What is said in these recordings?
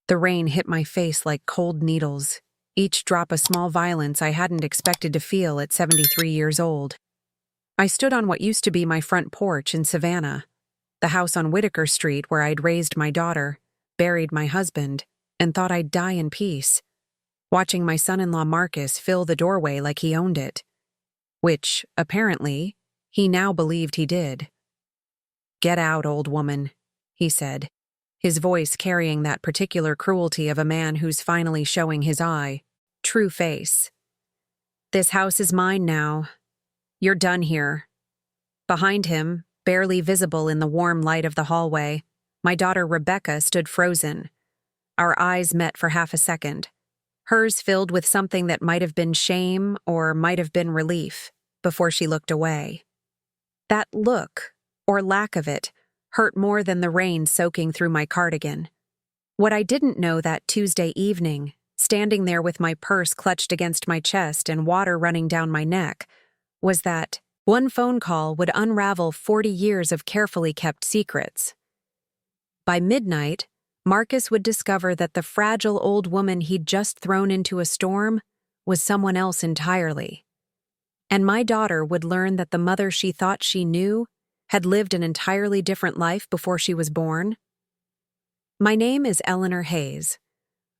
The rain hit my face like cold needles, each drop a small violence I hadn't expected to feel at 73 years old. I stood on what used to be my front porch in Savannah, the house on Whitaker Street where I'd raised my daughter, buried my husband, and thought I'd die in peace, watching my son-in-law Marcus fill the doorway like he owned it, which, apparently, he now believed he did. "Get out, old woman," he said, his voice carrying that particular cruelty of a man who's finally showing his true face. "This house is mine now. You're done here." Behind him, barely visible in the warm light of the hallway, my daughter Rebecca stood frozen. Our eyes met for half a second, hers filled with something that might have been shame or might have been relief, before she looked away. That look, or lack of it, hurt more than the rain soaking through my cardigan. What I didn't know that Tuesday evening, standing there with my purse clutched against my chest and water running down my neck, was that one phone call would unravel 40 years of carefully kept secrets. By midnight, Marcus would discover that the fragile old woman he'd just thrown into a storm was someone else entirely. And my daughter would learn that the mother she thought she knew had lived an entirely different life before she was born. My name is Eleanor Hayes.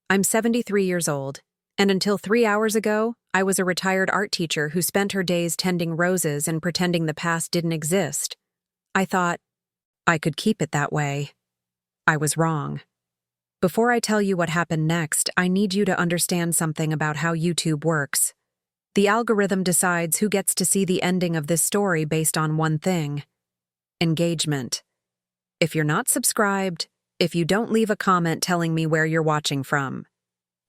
I'm 73 years old, and until 3 hours ago, I was a retired art teacher who spent her days tending roses and pretending the past didn't exist. I thought I could keep it that way. I was wrong. Before I tell you what happened next, I need you to understand something about how YouTube works. The algorithm decides who gets to see the ending of this story based on one thing: engagement. If you're not subscribed, if you don't leave a comment telling me where you're watching from,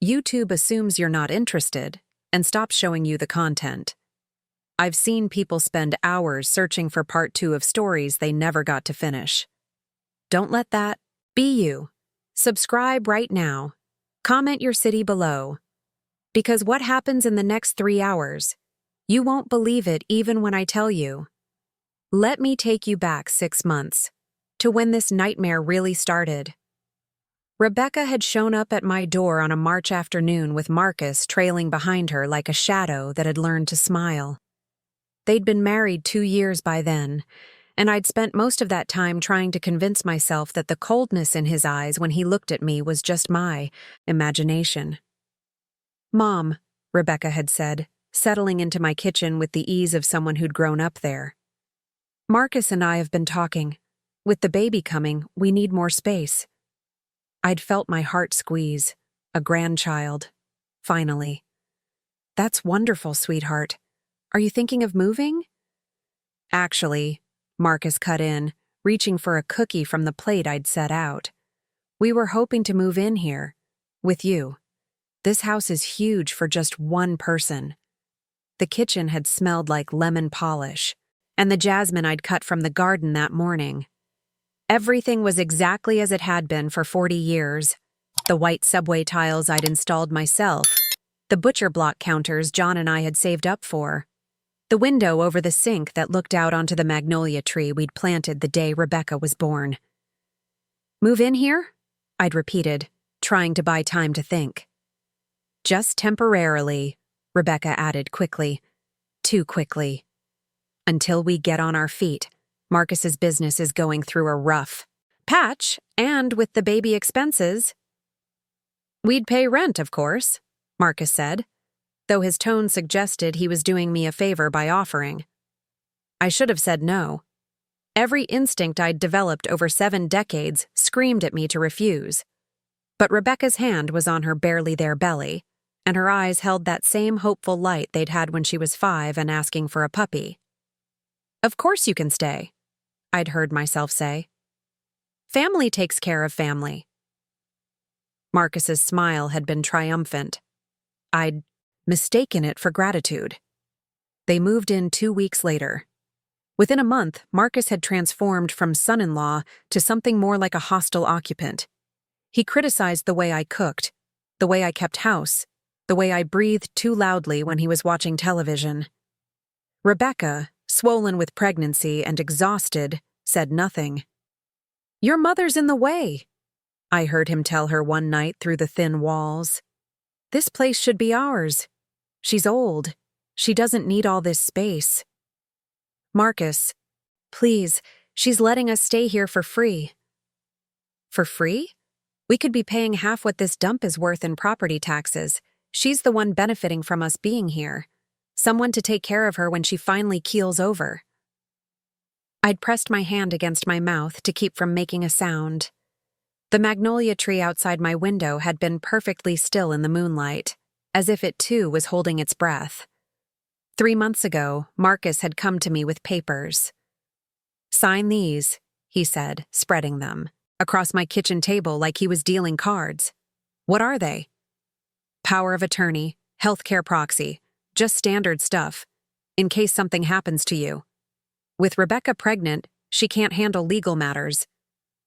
YouTube assumes you're not interested and stops showing you the content. I've seen people spend hours searching for part 2 of stories they never got to finish. Don't let that be you. Subscribe right now. Comment your city below. Because what happens in the next 3 hours, you won't believe it even when I tell you. Let me take you back 6 months, to when this nightmare really started. Rebecca had shown up at my door on a March afternoon with Marcus trailing behind her like a shadow that had learned to smile. They'd been married 2 years by then, and I'd spent most of that time trying to convince myself that the coldness in his eyes when he looked at me was just my imagination. "Mom," Rebecca had said, settling into my kitchen with the ease of someone who'd grown up there. "Marcus and I have been talking. With the baby coming, we need more space." I'd felt my heart squeeze. A grandchild. Finally. "That's wonderful, sweetheart. Are you thinking of moving?" "Actually," Marcus cut in, reaching for a cookie from the plate I'd set out, "we were hoping to move in here. With you. This house is huge for just one person." The kitchen had smelled like lemon polish, and the jasmine I'd cut from the garden that morning. Everything was exactly as it had been for 40 years. The white subway tiles I'd installed myself, the butcher block counters John and I had saved up for, the window over the sink that looked out onto the magnolia tree we'd planted the day Rebecca was born. "Move in here?" I'd repeated, trying to buy time to think. "Just temporarily," Rebecca added quickly. Too quickly. "Until we get on our feet. Marcus's business is going through a rough patch, and with the baby expenses—" "We'd pay rent, of course," Marcus said, though his tone suggested he was doing me a favor by offering. I should have said no. Every instinct I'd developed over 7 decades screamed at me to refuse. But Rebecca's hand was on her barely there belly, and her eyes held that same hopeful light they'd had when she was 5 and asking for a puppy. "Of course you can stay," I'd heard myself say. "Family takes care of family." Marcus's smile had been triumphant. I'd mistaken it for gratitude. They moved in 2 weeks later. Within a month, Marcus had transformed from son-in-law to something more like a hostile occupant. He criticized the way I cooked, the way I kept house, the way I breathed too loudly when he was watching television. Rebecca, swollen with pregnancy and exhausted, said nothing. "Your mother's in the way." I heard him tell her one night through the thin walls. This place should be ours. She's old. She doesn't need all this space. Marcus, please, she's letting us stay here for free. For free? We could be paying half what this dump is worth in property taxes. She's the one benefiting from us being here. Someone to take care of her when she finally keels over. I'd pressed my hand against my mouth to keep from making a sound. The magnolia tree outside my window had been perfectly still in the moonlight, as if it too was holding its breath. 3 months ago, Marcus had come to me with papers. "Sign these," he said, spreading them, across my kitchen table like he was dealing cards. "What are they?" "Power of attorney, healthcare proxy, just standard stuff, in case something happens to you. With Rebecca pregnant, she can't handle legal matters.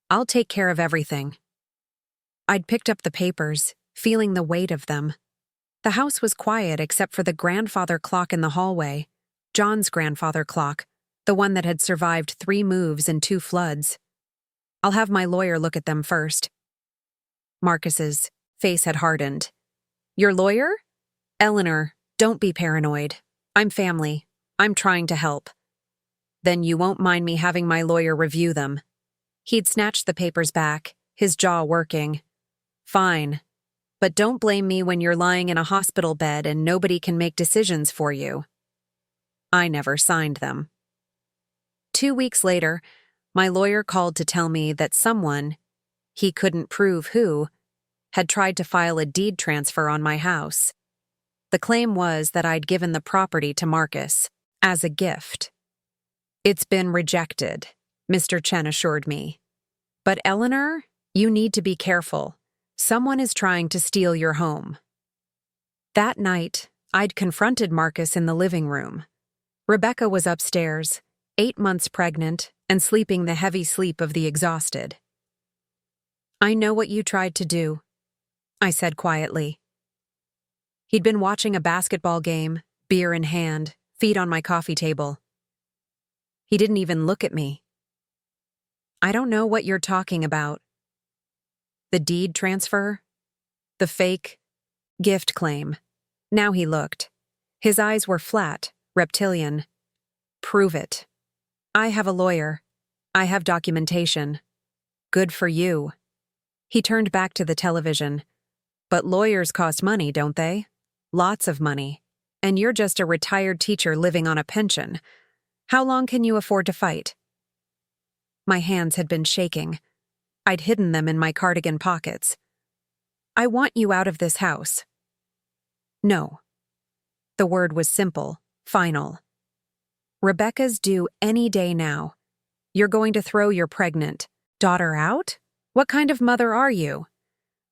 I'll take care of everything." I'd picked up the papers, feeling the weight of them. The house was quiet except for the grandfather clock in the hallway, John's grandfather clock, the one that had survived 3 moves and 2 floods. "I'll have my lawyer look at them first." Marcus's face had hardened. "Your lawyer?" "Eleanor, don't be paranoid. I'm family. I'm trying to help." "Then you won't mind me having my lawyer review them." He'd snatched the papers back, his jaw working. "Fine. But don't blame me when you're lying in a hospital bed and nobody can make decisions for you." I never signed them. 2 weeks later, my lawyer called to tell me that someone, he couldn't prove who, had tried to file a deed transfer on my house. The claim was that I'd given the property to Marcus as a gift. "It's been rejected," Mr. Chen assured me. "But Eleanor, you need to be careful. Someone is trying to steal your home." That night, I'd confronted Marcus in the living room. Rebecca was upstairs, 8 months pregnant, and sleeping the heavy sleep of the exhausted. "I know what you tried to do," I said quietly. He'd been watching a basketball game, beer in hand, feet on my coffee table. He didn't even look at me. "I don't know what you're talking about." "The deed transfer? The fake gift claim." Now he looked. His eyes were flat, reptilian. "Prove it." "I have a lawyer. I have documentation." "Good for you." He turned back to the television. "But lawyers cost money, don't they? Lots of money. And you're just a retired teacher living on a pension. How long can you afford to fight?" My hands had been shaking. I'd hidden them in my cardigan pockets. "I want you out of this house." "No." The word was simple, final. "Rebecca's due any day now. You're going to throw your pregnant daughter out? What kind of mother are you?"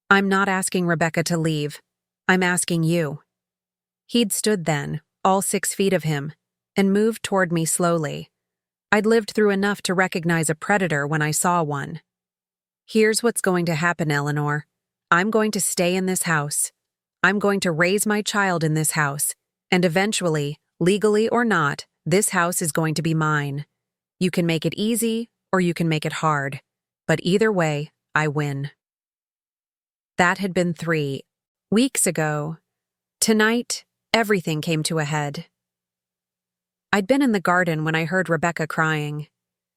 "I'm not asking Rebecca to leave. I'm asking you." He'd stood then, all 6 feet of him, and moved toward me slowly. I'd lived through enough to recognize a predator when I saw one. "Here's what's going to happen, Eleanor. I'm going to stay in this house. I'm going to raise my child in this house, and eventually, legally or not, this house is going to be mine. You can make it easy, or you can make it hard. But either way, I win." That had been 3 weeks ago. Tonight, everything came to a head. I'd been in the garden when I heard Rebecca crying.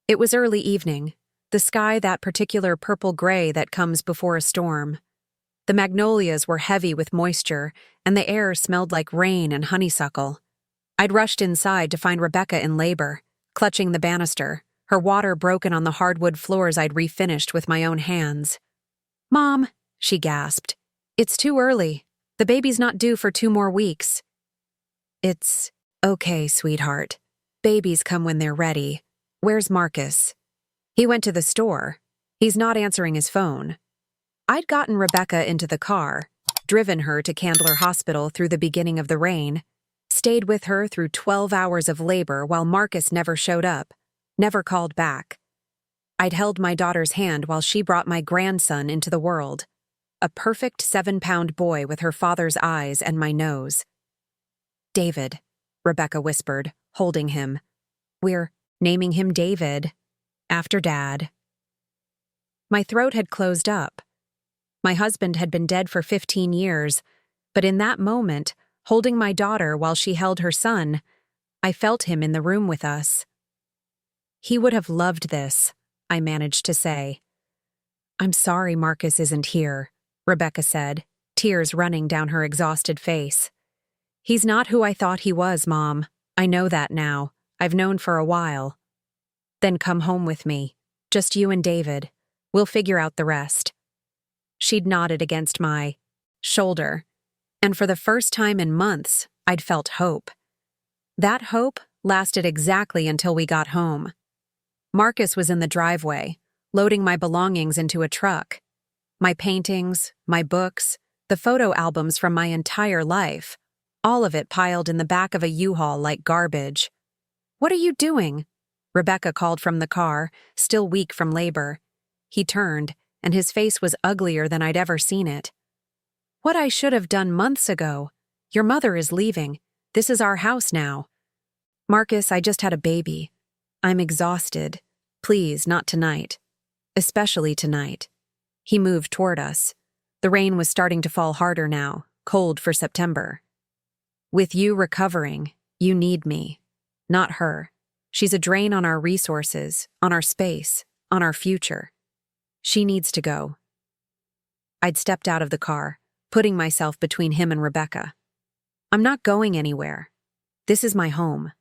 It was early evening, the sky that particular purple-gray that comes before a storm. The magnolias were heavy with moisture, and the air smelled like rain and honeysuckle. I'd rushed inside to find Rebecca in labor, clutching the banister, her water broken on the hardwood floors I'd refinished with my own hands. "Mom," she gasped, "it's too early. The baby's not due for 2 more weeks." "It's okay, sweetheart. Babies come when they're ready. Where's Marcus?" "He went to the store. He's not answering his phone." I'd gotten Rebecca into the car, driven her to Candler Hospital through the beginning of the rain, stayed with her through 12 hours of labor while Marcus never showed up, never called back. I'd held my daughter's hand while she brought my grandson into the world, a perfect 7-pound boy with her father's eyes and my nose. "David," Rebecca whispered, holding him. "We're naming him David, after Dad." My throat had closed up, My husband had been dead for 15 years, but in that moment, holding my daughter while she held her son, I felt him in the room with us. He would have loved this, I managed to say. I'm sorry Marcus isn't here, Rebecca said, tears running down her exhausted face. He's not who I thought he was, Mom. I know that now. I've known for a while. Then come home with me. Just you and David. We'll figure out the rest. She'd nodded against my shoulder, and for the first time in months, I'd felt hope. That hope lasted exactly until we got home. Marcus was in the driveway, loading my belongings into a truck. My paintings, my books, the photo albums from my entire life, all of it piled in the back of a U-Haul like garbage. What are you doing? Rebecca called from the car, still weak from labor. He turned, and his face was uglier than I'd ever seen it. What I should have done months ago. Your mother is leaving. This is our house now. Marcus, I just had a baby. I'm exhausted. Please, not tonight. Especially tonight. He moved toward us. The rain was starting to fall harder now, cold for September. With you recovering, you need me. Not her. She's a drain on our resources, on our space, on our future. She needs to go. I'd stepped out of the car, putting myself between him and Rebecca. I'm not going anywhere. This is my home.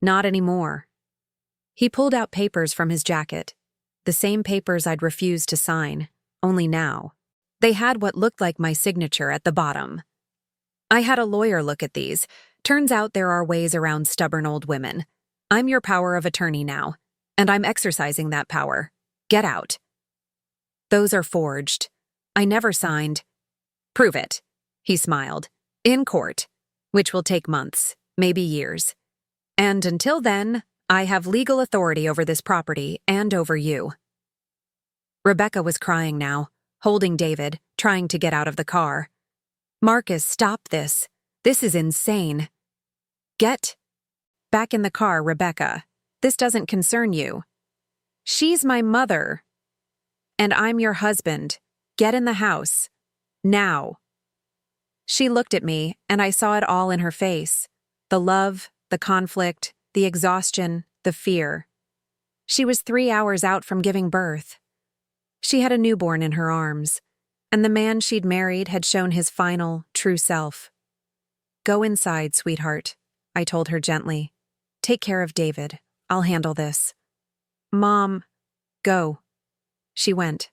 Not anymore. He pulled out papers from his jacket, the same papers I'd refused to sign, only now. They had what looked like my signature at the bottom. I had a lawyer look at these. Turns out there are ways around stubborn old women. I'm your power of attorney now, and I'm exercising that power. Get out. Those are forged. I never signed. Prove it, he smiled. In court, which will take months, maybe years. And until then, I have legal authority over this property and over you. Rebecca was crying now, holding David, trying to get out of the car. Marcus, stop this. This is insane. Get back in the car, Rebecca. This doesn't concern you. She's my mother. And I'm your husband. Get in the house. Now. She looked at me, and I saw it all in her face. The love, the conflict, the exhaustion, the fear. She was 3 hours out from giving birth. She had a newborn in her arms, and the man she'd married had shown his final, true self. Go inside, sweetheart, I told her gently. Take care of David. I'll handle this. Mom, go. She went.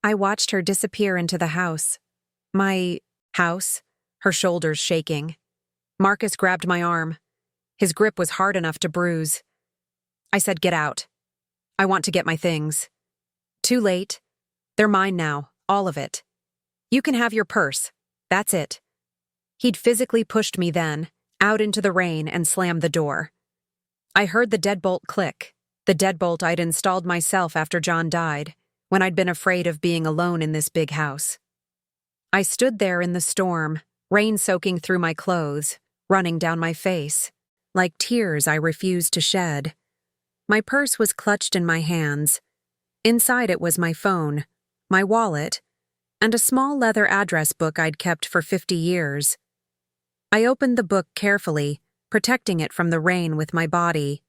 I watched her disappear into the house. My house, her shoulders shaking. Marcus grabbed my arm. His grip was hard enough to bruise. I said, get out. I want to get my things. Too late. They're mine now, all of it. You can have your purse. That's it. He'd physically pushed me then, out into the rain and slammed the door. I heard the deadbolt click, the deadbolt I'd installed myself after John died, when I'd been afraid of being alone in this big house. I stood there in the storm, rain soaking through my clothes, running down my face, like tears I refused to shed. My purse was clutched in my hands. Inside it was my phone, my wallet, and a small leather address book I'd kept for 50 years. I opened the book carefully, protecting it from the rain with my body.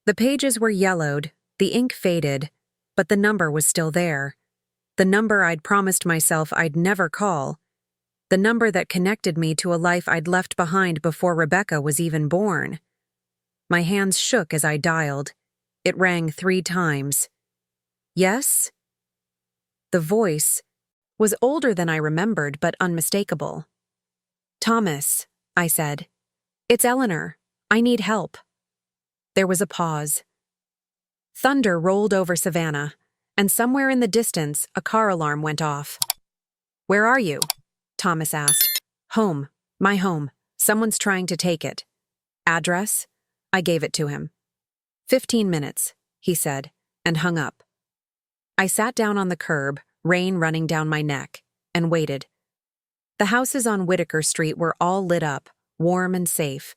The pages were yellowed, the ink faded, but the number was still there. The number I'd promised myself I'd never call. The number that connected me to a life I'd left behind before Rebecca was even born. My hands shook as I dialed. It rang 3 times. Yes? The voice was older than I remembered, but unmistakable. Thomas, I said. It's Eleanor. I need help. There was a pause. Thunder rolled over Savannah, and somewhere in the distance, a car alarm went off. Where are you? Thomas asked. Home. My home. Someone's trying to take it. Address? I gave it to him. 15 minutes, he said, and hung up. I sat down on the curb, rain running down my neck, and waited. The houses on Whitaker Street were all lit up, warm and safe.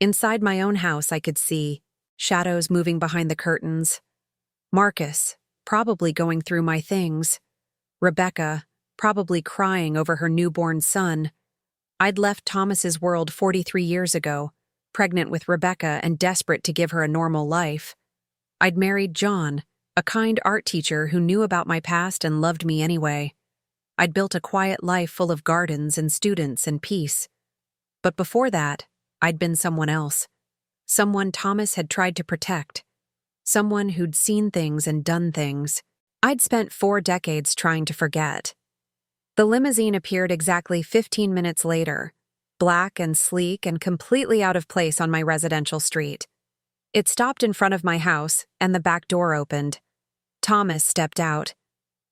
Inside my own house I could see shadows moving behind the curtains. Marcus, probably going through my things. Rebecca, probably crying over her newborn son. I'd left Thomas's world 43 years ago, pregnant with Rebecca and desperate to give her a normal life. I'd married John, a kind art teacher who knew about my past and loved me anyway. I'd built a quiet life full of gardens and students and peace. But before that, I'd been someone else. Someone Thomas had tried to protect. Someone who'd seen things and done things. I'd spent 4 decades trying to forget. The limousine appeared exactly 15 minutes later, black and sleek and completely out of place on my residential street. It stopped in front of my house, and the back door opened. Thomas stepped out.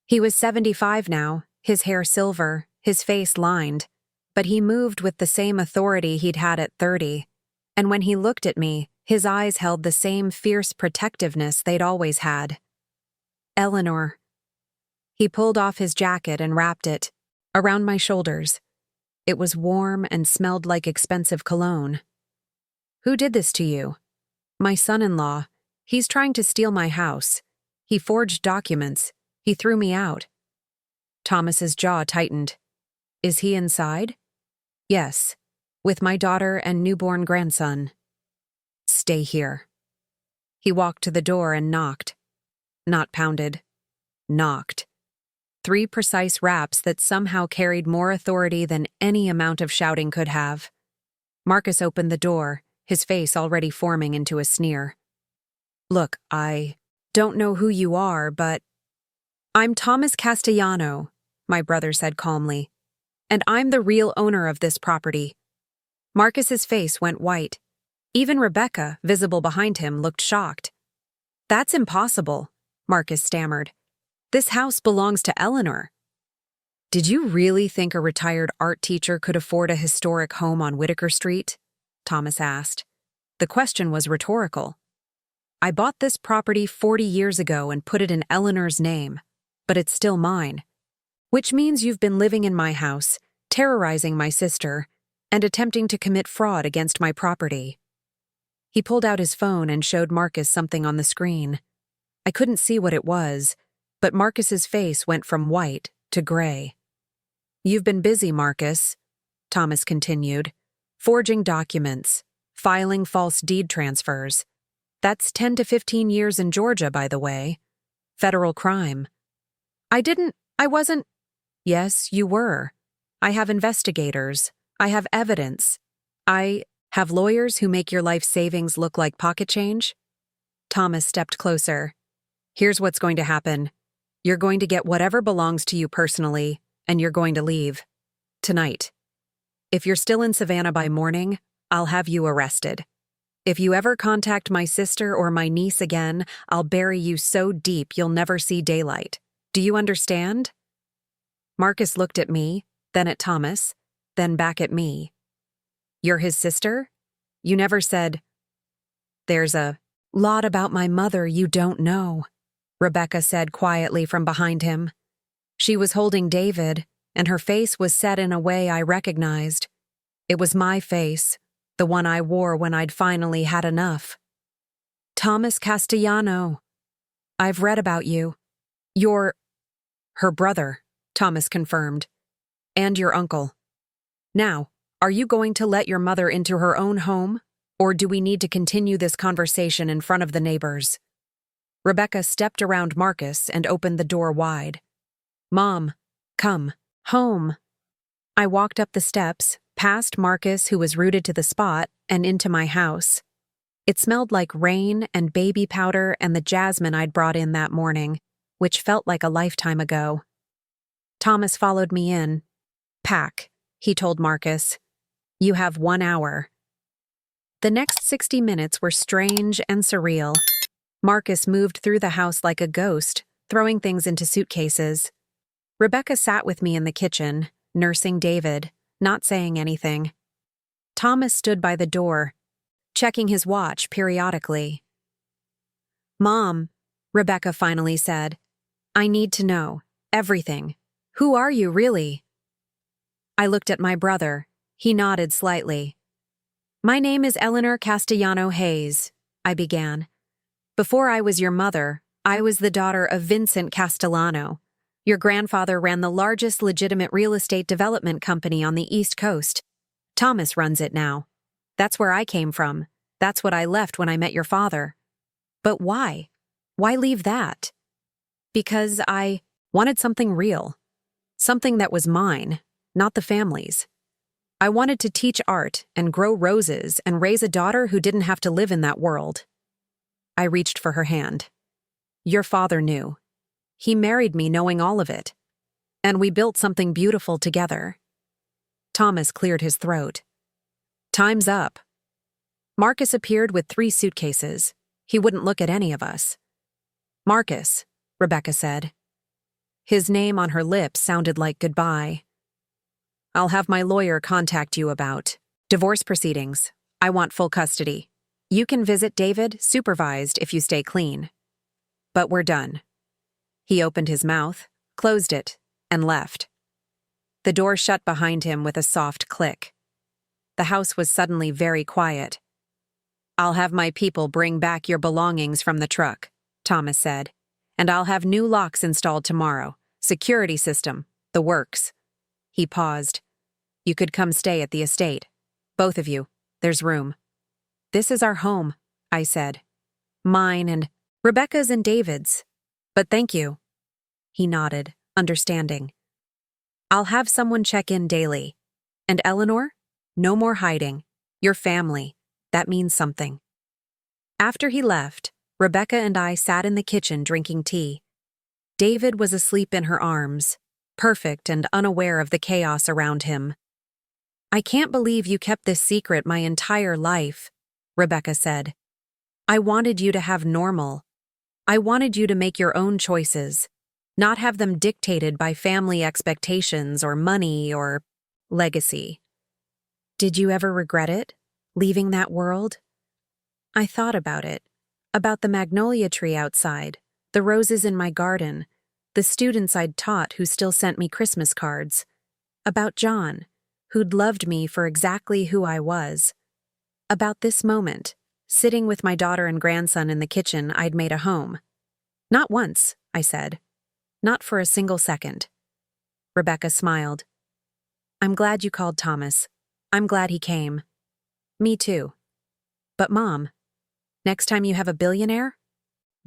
He was 75 now, his hair silver, his face lined, but he moved with the same authority he'd had at 30. And when he looked at me, his eyes held the same fierce protectiveness they'd always had. Eleanor. He pulled off his jacket and wrapped it around my shoulders. It was warm and smelled like expensive cologne. Who did this to you? My son-in-law. He's trying to steal my house. He forged documents. He threw me out. Thomas's jaw tightened. Is he inside? Yes, with my daughter and newborn grandson. Stay here. He walked to the door and knocked. Not pounded. Knocked. 3 precise raps that somehow carried more authority than any amount of shouting could have. Marcus opened the door, his face already forming into a sneer. Look, I don't know who you are, but I'm Thomas Castellano, my brother said calmly, and I'm the real owner of this property. Marcus's face went white. Even Rebecca, visible behind him, looked shocked. That's impossible, Marcus stammered. This house belongs to Eleanor. Did you really think a retired art teacher could afford a historic home on Whitaker Street? Thomas asked. The question was rhetorical. I bought this property 40 years ago and put it in Eleanor's name, but it's still mine. Which means you've been living in my house, terrorizing my sister, and attempting to commit fraud against my property. He pulled out his phone and showed Marcus something on the screen. I couldn't see what it was, but Marcus's face went from white to gray. You've been busy, Marcus, Thomas continued, forging documents, filing false deed transfers. That's 10 to 15 years in Georgia, by the way. Federal crime. I wasn't. Yes, you were. I have investigators. I have evidence. I have lawyers who make your life savings look like pocket change. Thomas stepped closer. Here's what's going to happen. You're going to get whatever belongs to you personally, and you're going to leave. Tonight. If you're still in Savannah by morning, I'll have you arrested. If you ever contact my sister or my niece again, I'll bury you so deep you'll never see daylight. Do you understand? Marcus looked at me, then at Thomas, then back at me. You're his sister? You never said. There's a lot about my mother you don't know, Rebecca said quietly from behind him. She was holding David, and her face was set in a way I recognized. It was my face, the one I wore when I'd finally had enough. Thomas Castellano. I've read about you. You're her brother, Thomas confirmed, and your uncle. Now, are you going to let your mother into her own home, or do we need to continue this conversation in front of the neighbors? Rebecca stepped around Marcus and opened the door wide. Mom, come, home. I walked up the steps, past Marcus, who was rooted to the spot, and into my house. It smelled like rain and baby powder and the jasmine I'd brought in that morning, which felt like a lifetime ago. Thomas followed me in. Pack, he told Marcus. You have 1 hour. The next 60 minutes were strange and surreal. Marcus moved through the house like a ghost, throwing things into suitcases. Rebecca sat with me in the kitchen, nursing David, not saying anything. Thomas stood by the door, checking his watch periodically. Mom, Rebecca finally said, I need to know everything. Who are you, really? I looked at my brother. He nodded slightly. My name is Eleanor Castellano Hayes, I began. Before I was your mother, I was the daughter of Vincent Castellano. Your grandfather ran the largest legitimate real estate development company on the East Coast. Thomas runs it now. That's where I came from. That's what I left when I met your father. But why? Why leave that? Because I wanted something real. Something that was mine, not the family's. I wanted to teach art and grow roses and raise a daughter who didn't have to live in that world. I reached for her hand. Your father knew. He married me knowing all of it. And we built something beautiful together. Thomas cleared his throat. Time's up. Marcus appeared with 3 suitcases. He wouldn't look at any of us. Marcus, Rebecca said. His name on her lips sounded like goodbye. I'll have my lawyer contact you about divorce proceedings. I want full custody. You can visit David, supervised, if you stay clean. But we're done. He opened his mouth, closed it, and left. The door shut behind him with a soft click. The house was suddenly very quiet. I'll have my people bring back your belongings from the truck, Thomas said, and I'll have new locks installed tomorrow. Security system, the works. He paused. You could come stay at the estate. Both of you. There's room. This is our home, I said. Mine and Rebecca's and David's. But thank you. He nodded, understanding. I'll have someone check in daily. And Eleanor? No more hiding. Your family. That means something. After he left, Rebecca and I sat in the kitchen drinking tea. David was asleep in her arms, perfect and unaware of the chaos around him. I can't believe you kept this secret my entire life, Rebecca said. I wanted you to have normal. I wanted you to make your own choices, not have them dictated by family expectations or money or legacy. Did you ever regret it, leaving that world? I thought about it, about the magnolia tree outside, the roses in my garden, the students I'd taught who still sent me Christmas cards, about John, who'd loved me for exactly who I was, about this moment, sitting with my daughter and grandson in the kitchen I'd made a home. Not once, I said. Not for a single second. Rebecca smiled. I'm glad you called Thomas. I'm glad he came. Me too. But Mom, next time you have a billionaire?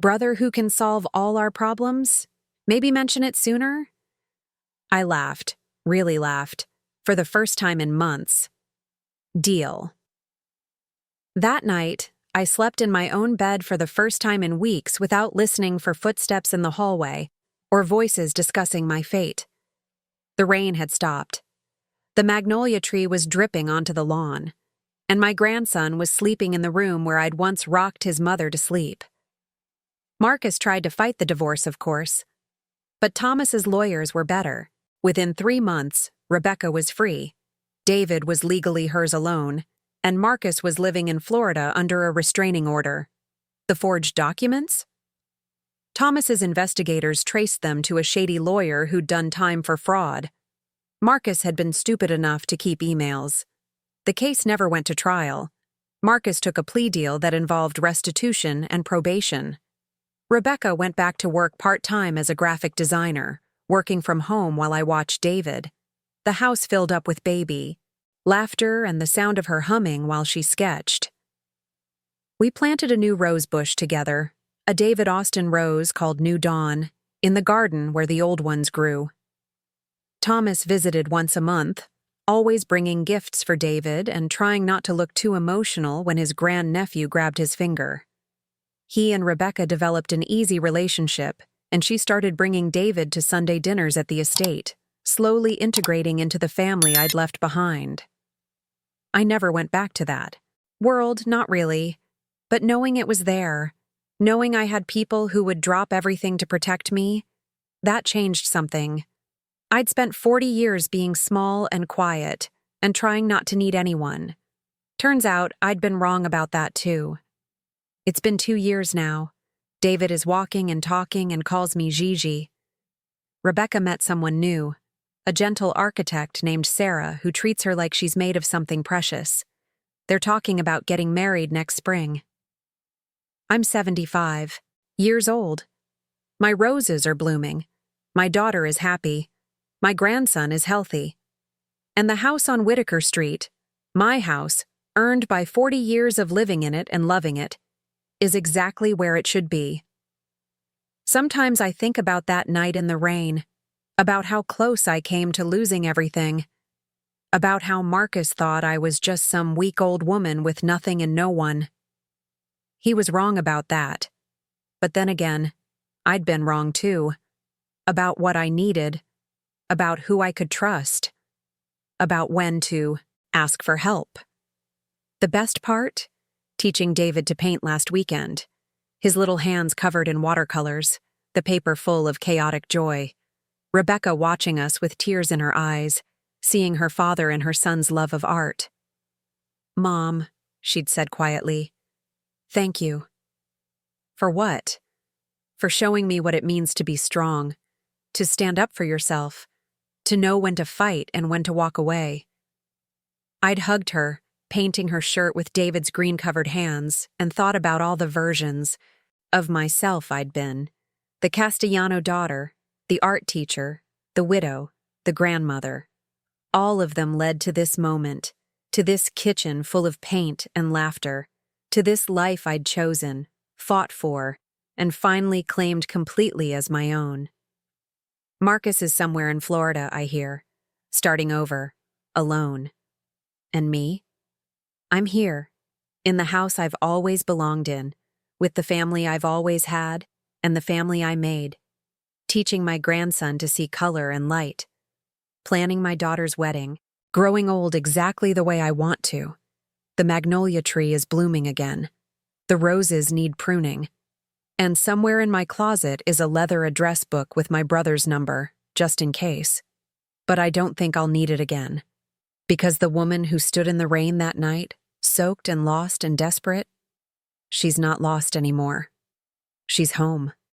Brother who can solve all our problems? Maybe mention it sooner? I laughed, really laughed, for the first time in months. Deal. That night, I slept in my own bed for the first time in weeks without listening for footsteps in the hallway or voices discussing my fate. The rain had stopped. The magnolia tree was dripping onto the lawn, and my grandson was sleeping in the room where I'd once rocked his mother to sleep. Marcus tried to fight the divorce, of course, but Thomas's lawyers were better. Within 3 months, Rebecca was free. David was legally hers alone, and Marcus was living in Florida under a restraining order. The forged documents? Thomas's investigators traced them to a shady lawyer who'd done time for fraud. Marcus had been stupid enough to keep emails. The case never went to trial. Marcus took a plea deal that involved restitution and probation. Rebecca went back to work part-time as a graphic designer, working from home while I watched David. The house filled up with baby, laughter and the sound of her humming while she sketched. We planted a new rose bush together, a David Austin rose called New Dawn, in the garden where the old ones grew. Thomas visited once a month, always bringing gifts for David and trying not to look too emotional when his grandnephew grabbed his finger. He and Rebecca developed an easy relationship, and she started bringing David to Sunday dinners at the estate, slowly integrating into the family I'd left behind. I never went back to that world, not really, but knowing it was there, knowing I had people who would drop everything to protect me, that changed something. I'd spent 40 years being small and quiet, and trying not to need anyone. Turns out I'd been wrong about that too. It's been 2 years now. David is walking and talking and calls me Gigi. Rebecca met someone new, a gentle architect named Sarah who treats her like she's made of something precious. They're talking about getting married next spring. I'm 75, years old. My roses are blooming. My daughter is happy. My grandson is healthy. And the house on Whitaker Street, my house, earned by 40 years of living in it and loving it, is exactly where it should be. Sometimes I think about that night in the rain, about how close I came to losing everything, about how Marcus thought I was just some weak old woman with nothing and no one. He was wrong about that. But then again, I'd been wrong too. About what I needed, about who I could trust, about when to ask for help. The best part? Teaching David to paint last weekend. His little hands covered in watercolors, the paper full of chaotic joy. Rebecca watching us with tears in her eyes, seeing her father and her son's love of art. "Mom," she'd said quietly, "thank you." For what? For showing me what it means to be strong, to stand up for yourself, to know when to fight and when to walk away. I'd hugged her, painting her shirt with David's green-covered hands, and thought about all the versions of myself I'd been. The Castellano daughter, the art teacher, the widow, the grandmother. All of them led to this moment, to this kitchen full of paint and laughter, to this life I'd chosen, fought for, and finally claimed completely as my own. Marcus is somewhere in Florida, I hear, starting over, alone. And me? I'm here, in the house I've always belonged in, with the family I've always had, and the family I made, teaching my grandson to see color and light, planning my daughter's wedding, growing old exactly the way I want to. The magnolia tree is blooming again. The roses need pruning. And somewhere in my closet is a leather address book with my brother's number, just in case. But I don't think I'll need it again. Because the woman who stood in the rain that night, soaked and lost and desperate, she's not lost anymore. She's home.